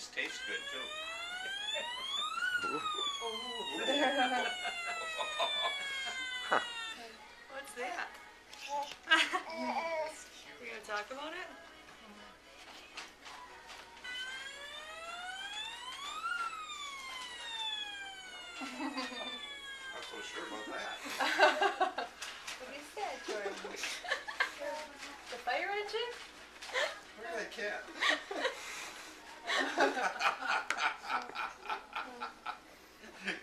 these taste good too. Huh. What's that? You gonna talk about it? I'm so sure about that. What is that, Jordan? The fire engine? Look at that cat.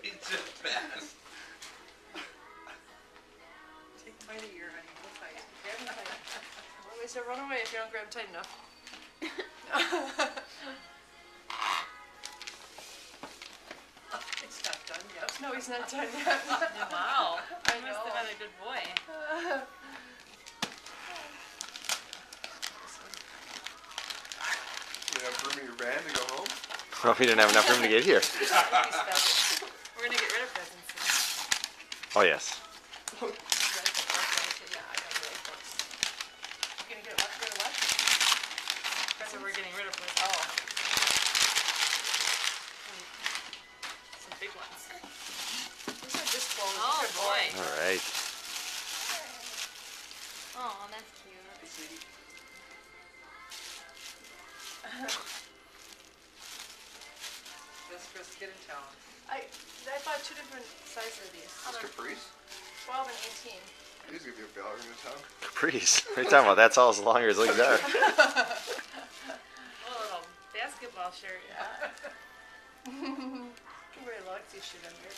He just passed. Take a bite of your honey. Go tight. Grab him tight. Otherwise he'll run away if you don't grab him tight enough. It's not done yet. No, he's not done yet. Wow. I He must know. have been a good boy. You have room in your van to go home? Well, we didn't have enough room to get here. He's fast. We're gonna get rid of presents soon. Oh, yes. Yeah, I got really close. You gonna get what? Go to what? So we're getting rid of presents. Oh. Some big ones. These are just clothes. Oh These are boy. boring. All right. Oh, that's cute. Hey, sweetie. That's Chris, get in town. I bought two different sizes of these. This Caprice? 12 and 18. He's gonna be a ballerina in town. Caprice. What are you talking about? That's all as long as legs are. A little basketball shirt. Yeah. You can wear Luxy shit under it.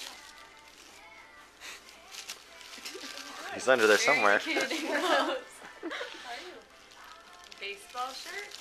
He's under there somewhere. Very cute. Are you? Baseball shirt?